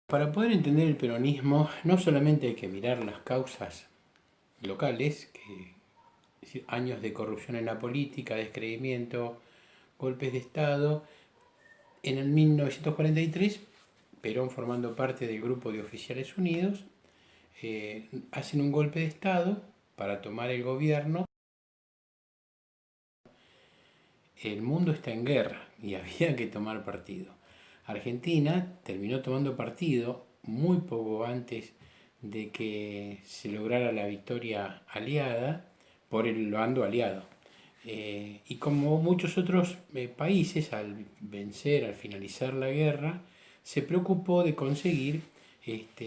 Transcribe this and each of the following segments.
Para poder entender el peronismo, no solamente hay que mirar las causas locales, es decir, años de corrupción en la política, descreimiento, golpes de Estado. En el 1943, Perón, formando parte del grupo de oficiales unidos, hacen un golpe de Estado para tomar el gobierno. El mundo está en guerra y había que tomar partido. Argentina terminó tomando partido muy poco antes de que se lograra la victoria aliada por el bando aliado. Y como muchos otros países, al vencer, al finalizar la guerra, se preocupó de conseguir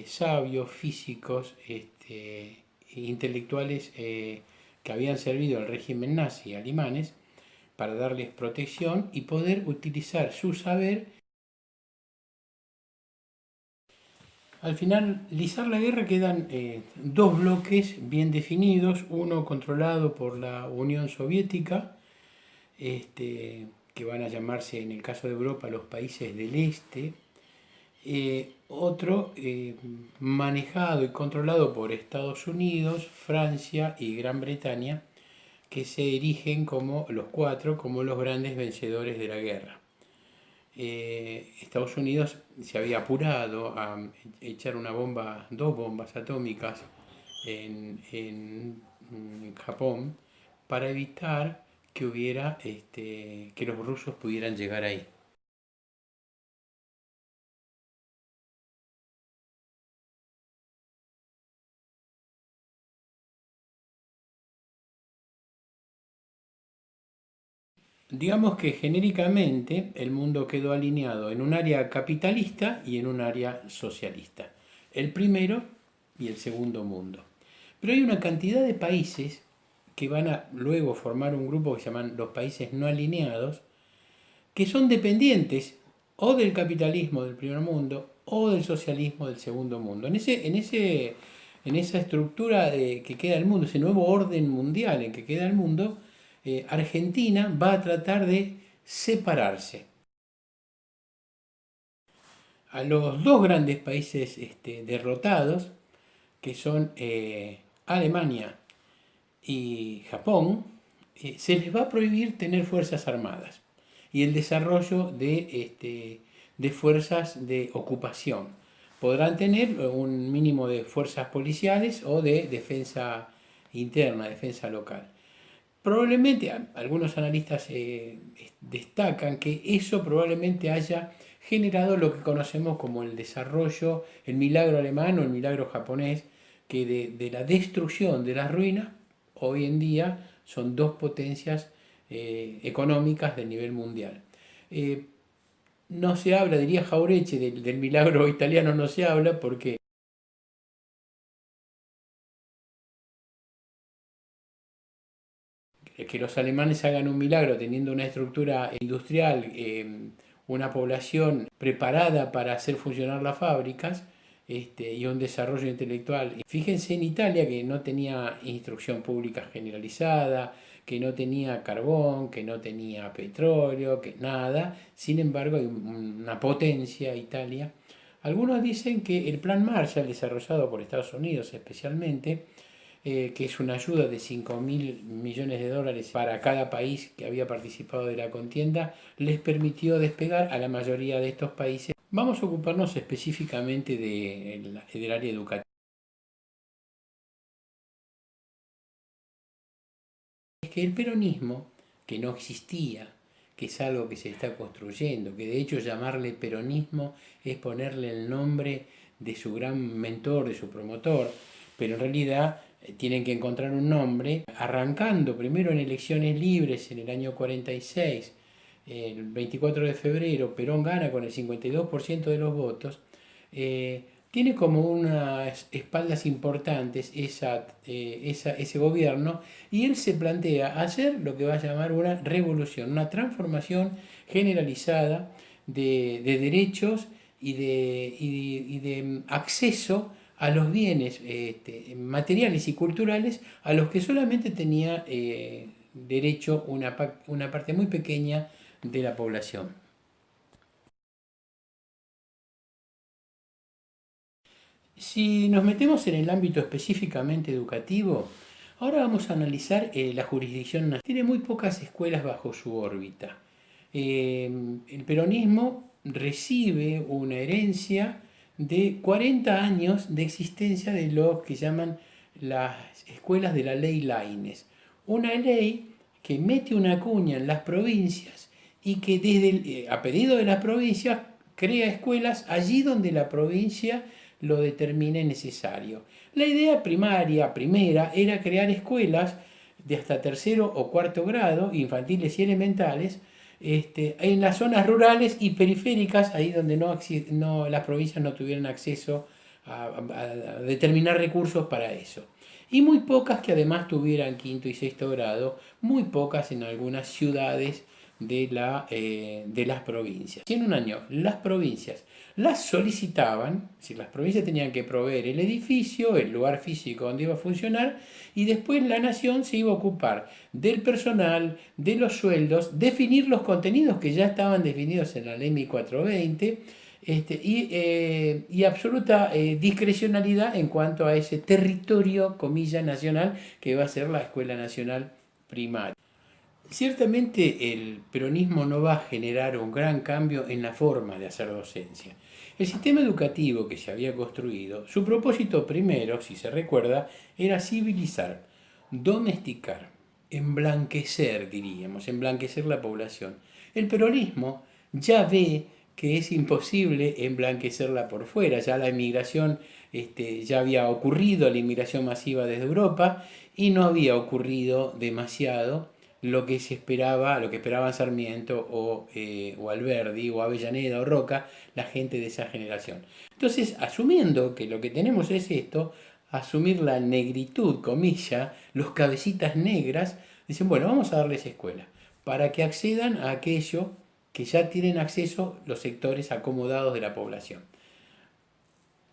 sabios, físicos, intelectuales que habían servido al régimen nazi alemanes para darles protección y poder utilizar su saber. Al finalizar la guerra quedan dos bloques bien definidos, uno controlado por la Unión Soviética, que van a llamarse en el caso de Europa los países del Este, otro manejado y controlado por Estados Unidos, Francia y Gran Bretaña, que se erigen como los cuatro, como los grandes vencedores de la guerra. Estados Unidos se había apurado a echar dos bombas atómicas en Japón para evitar que hubiera que los rusos pudieran llegar ahí. Digamos que genéricamente el mundo quedó alineado en un área capitalista y en un área socialista. El primero y el segundo mundo. Pero hay una cantidad de países que van a luego formar un grupo que se llaman los países no alineados, que son dependientes o del capitalismo del primer mundo o del socialismo del segundo mundo. En esa estructura que queda el mundo, ese nuevo orden mundial en que queda el mundo, Argentina va a tratar de separarse. A los dos grandes países derrotados, que son Alemania y Japón, se les va a prohibir tener fuerzas armadas y el desarrollo de fuerzas de ocupación. Podrán tener un mínimo de fuerzas policiales o de defensa interna, defensa local. Probablemente algunos analistas destacan que eso probablemente haya generado lo que conocemos como el desarrollo, el milagro alemán o el milagro japonés, que de la destrucción de las ruinas, hoy en día son dos potencias económicas del nivel mundial. No se habla, diría Jaureche, del milagro italiano no se habla porque que los alemanes hagan un milagro teniendo una estructura industrial, una población preparada para hacer funcionar las fábricas y un desarrollo intelectual. Fíjense en Italia que no tenía instrucción pública generalizada, que no tenía carbón, que no tenía petróleo, que nada. Sin embargo, hay una potencia Italia. Algunos dicen que el plan Marshall, desarrollado por Estados Unidos especialmente, que es una ayuda de 5.000 millones de dólares para cada país que había participado de la contienda, les permitió despegar a la mayoría de estos países. Vamos a ocuparnos específicamente del área educativa. Es que el peronismo, que no existía, que es algo que se está construyendo, que de hecho llamarle peronismo es ponerle el nombre de su gran mentor, de su promotor, pero en realidad tienen que encontrar un nombre, arrancando primero en elecciones libres en el año 46, el 24 de febrero, Perón gana con el 52% de los votos, tiene como unas espaldas importantes ese gobierno y él se plantea hacer lo que va a llamar una revolución, una transformación generalizada de derechos y de acceso a los bienes materiales y culturales a los que solamente tenía derecho una parte muy pequeña de la población. Si nos metemos en el ámbito específicamente educativo, ahora vamos a analizar la jurisdicción nacional. Tiene muy pocas escuelas bajo su órbita. El peronismo recibe una herencia de 40 años de existencia de lo que llaman las escuelas de la ley Laínez. Una ley que mete una cuña en las provincias y que a pedido de las provincias crea escuelas allí donde la provincia lo determine necesario. La idea primera, era crear escuelas de hasta tercero o cuarto grado, infantiles y elementales, en las zonas rurales y periféricas, ahí donde las provincias no tuvieran acceso a determinar recursos para eso. Y muy pocas que además tuvieran quinto y sexto grado, muy pocas en algunas ciudades de las provincias. Si en un año las provincias las solicitaban, si las provincias tenían que proveer el edificio, el lugar físico donde iba a funcionar, y después la nación se iba a ocupar del personal, de los sueldos, definir los contenidos que ya estaban definidos en la ley 1420, y absoluta discrecionalidad en cuanto a ese territorio, comilla, nacional, que va a ser la Escuela Nacional Primaria. Ciertamente el peronismo no va a generar un gran cambio en la forma de hacer docencia. El sistema educativo que se había construido, su propósito primero, si se recuerda, era civilizar, domesticar, emblanquecer, diríamos, emblanquecer la población. El peronismo ya ve que es imposible emblanquecerla por fuera, ya la inmigración ya había ocurrido, la inmigración masiva desde Europa, y no había ocurrido demasiado lo que se esperaba, lo que esperaban Sarmiento o Alberdi o Avellaneda o Roca, la gente de esa generación. Entonces, asumiendo que lo que tenemos es esto, asumir la negritud, comilla, los cabecitas negras, dicen, bueno, vamos a darles escuela, para que accedan a aquello que ya tienen acceso los sectores acomodados de la población.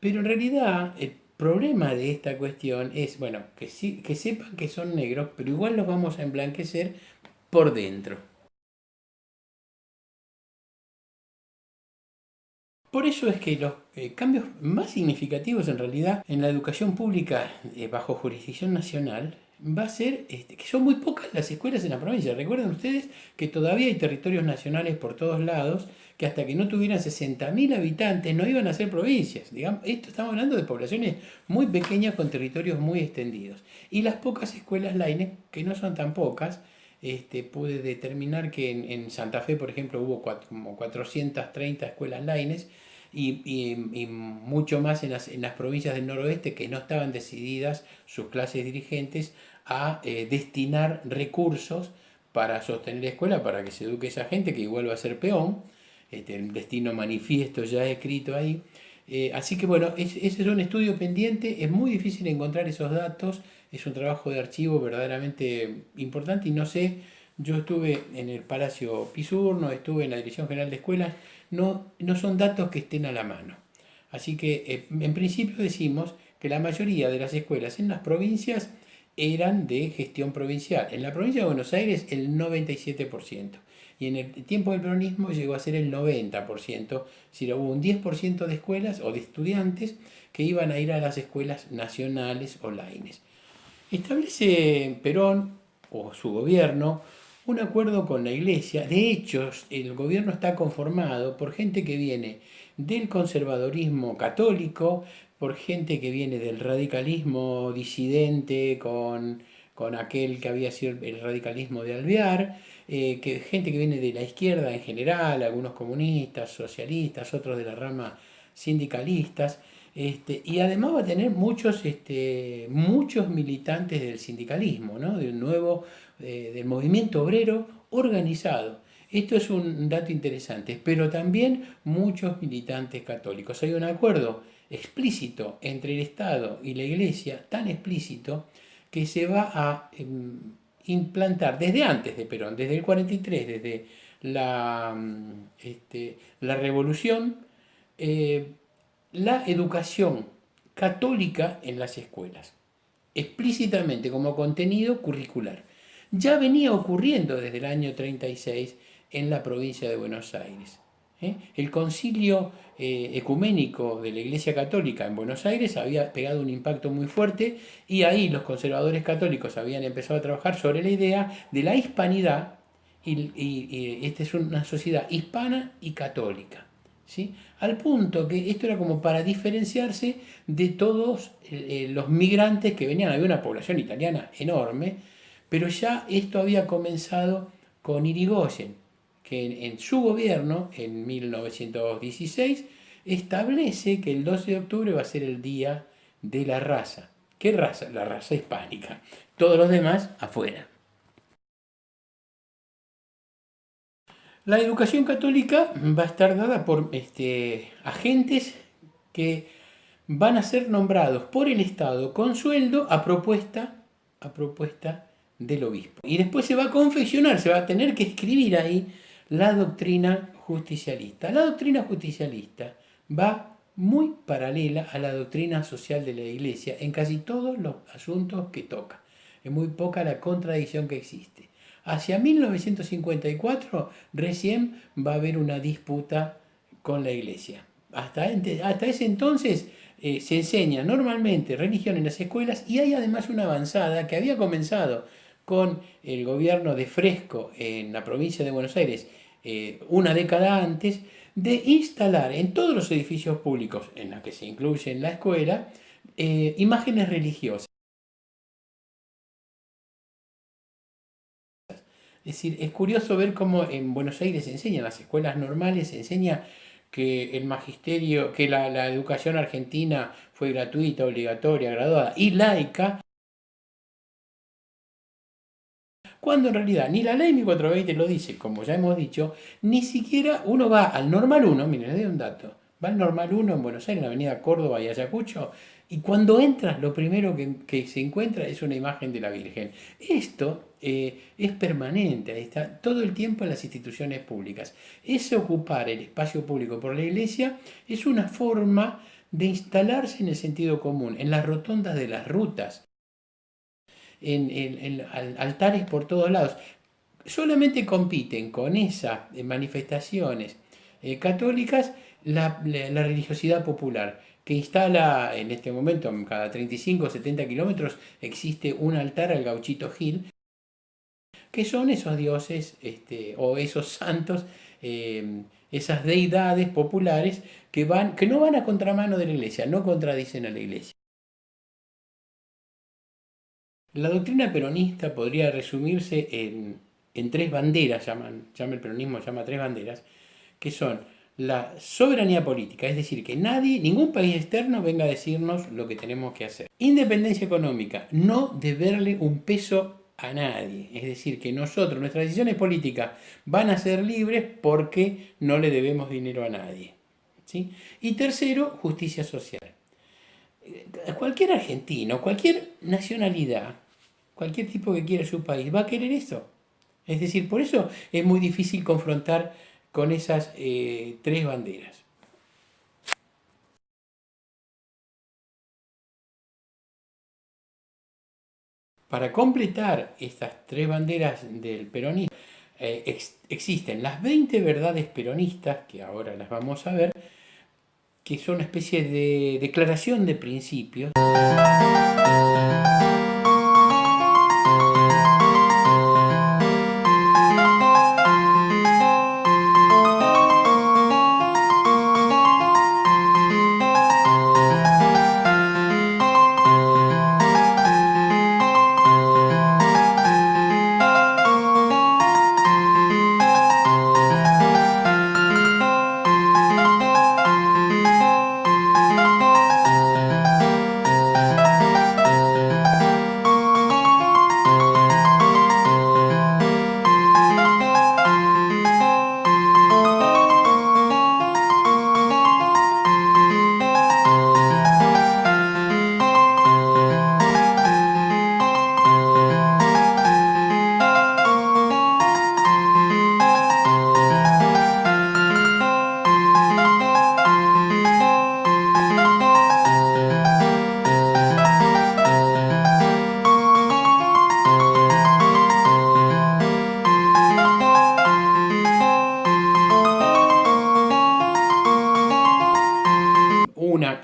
Pero en realidad el problema de esta cuestión es, bueno, que sepan que son negros, pero igual los vamos a emblanquecer por dentro. Por eso es que los cambios más significativos en realidad en la educación pública bajo jurisdicción nacional va a ser que son muy pocas las escuelas en la provincia. Recuerden ustedes que todavía hay territorios nacionales por todos lados que hasta que no tuvieran 60.000 habitantes no iban a ser provincias. Digamos, esto estamos hablando de poblaciones muy pequeñas con territorios muy extendidos. Y las pocas escuelas Laine, que no son tan pocas, pude determinar que en Santa Fe, por ejemplo, hubo como 430 escuelas Laines y mucho más en las provincias del noroeste que no estaban decididas sus clases dirigentes a destinar recursos para sostener la escuela, para que se eduque esa gente que igual va a ser peón, el destino manifiesto ya escrito ahí. Así que bueno, ese es un estudio pendiente, es muy difícil encontrar esos datos, es un trabajo de archivo verdaderamente importante y no sé, yo estuve en el Palacio Pisurno, estuve en la Dirección General de Escuelas, no son datos que estén a la mano. Así que en principio decimos que la mayoría de las escuelas en las provincias eran de gestión provincial. En la provincia de Buenos Aires el 97%. Y en el tiempo del peronismo llegó a ser el 90%. Si hubo un 10% de escuelas o de estudiantes que iban a ir a las escuelas nacionales o laines. Establece Perón o su gobierno un acuerdo con la iglesia. De hecho, el gobierno está conformado por gente que viene del conservadorismo católico, por gente que viene del radicalismo disidente con aquel que había sido el radicalismo de Alvear, gente que viene de la izquierda en general, algunos comunistas, socialistas, otros de la rama sindicalistas. Y además va a tener muchos militantes del sindicalismo, ¿no? Del movimiento obrero organizado. Esto es un dato interesante, pero también muchos militantes católicos. Hay un acuerdo explícito entre el Estado y la Iglesia, tan explícito, que se va a implantar desde antes de Perón, desde el 43, desde la Revolución, eh, la educación católica en las escuelas, explícitamente como contenido curricular. Ya venía ocurriendo desde el año 36 en la provincia de Buenos Aires. El concilio ecuménico de la Iglesia Católica en Buenos Aires había pegado un impacto muy fuerte y ahí los conservadores católicos habían empezado a trabajar sobre la idea de la hispanidad y esta es una sociedad hispana y católica. ¿Sí? Al punto que esto era como para diferenciarse de todos los migrantes que venían. Había una población italiana enorme, pero ya esto había comenzado con Irigoyen, que en su gobierno, en 1916, establece que el 12 de octubre va a ser el Día de la Raza. ¿Qué raza? La raza hispánica. Todos los demás afuera. La educación católica va a estar dada por agentes que van a ser nombrados por el Estado con sueldo a propuesta del obispo. Y después se va a confeccionar, se va a tener que escribir ahí la doctrina justicialista. La doctrina justicialista va muy paralela a la doctrina social de la Iglesia en casi todos los asuntos que toca. Es muy poca la contradicción que existe. Hacia 1954 recién va a haber una disputa con la Iglesia. Hasta ese entonces se enseña normalmente religión en las escuelas y hay además una avanzada que había comenzado con el gobierno de Fresco en la provincia de Buenos Aires una década antes, de instalar en todos los edificios públicos, en los que se incluye en la escuela, imágenes religiosas. Es decir, es curioso ver cómo en Buenos Aires se enseña, en las escuelas normales se enseña que el magisterio, que la educación argentina fue gratuita, obligatoria, graduada y laica, cuando en realidad ni la ley 1420 lo dice, como ya hemos dicho, ni siquiera uno va al Normal 1, miren, les doy un dato, va al Normal 1 en Buenos Aires, en la avenida Córdoba y Ayacucho, y cuando entras lo primero que se encuentra es una imagen de la Virgen. Esto es permanente, está todo el tiempo en las instituciones públicas. Ese ocupar el espacio público por la iglesia es una forma de instalarse en el sentido común, en las rotondas de las rutas, en altares por todos lados. Solamente compiten con esas manifestaciones católicas la religiosidad popular, que instala en este momento, cada 35 o 70 kilómetros, existe un altar al Gauchito Gil, que son esos dioses o esos santos, esas deidades populares que no van a contramano de la iglesia, no contradicen a la iglesia. La doctrina peronista podría resumirse en tres banderas, el peronismo llama tres banderas, que son la soberanía política, es decir, que nadie, ningún país externo venga a decirnos lo que tenemos que hacer. Independencia económica, no deberle un peso a nadie, es decir, que nosotros, nuestras decisiones políticas van a ser libres porque no le debemos dinero a nadie. ¿Sí? Y tercero, justicia social. Cualquier argentino, cualquier nacionalidad, cualquier tipo que quiera su país, va a querer eso. Es decir, por eso es muy difícil confrontar con esas tres banderas. Para completar estas tres banderas del peronismo, existen las 20 verdades peronistas, que ahora las vamos a ver, que son una especie de declaración de principios.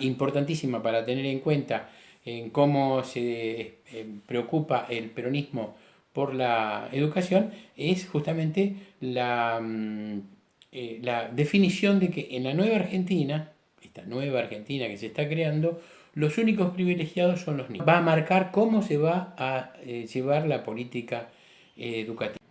importantísima para tener en cuenta en cómo se preocupa el peronismo por la educación, es justamente la definición de que en la nueva Argentina, esta nueva Argentina que se está creando, los únicos privilegiados son los niños. Va a marcar cómo se va a llevar la política educativa.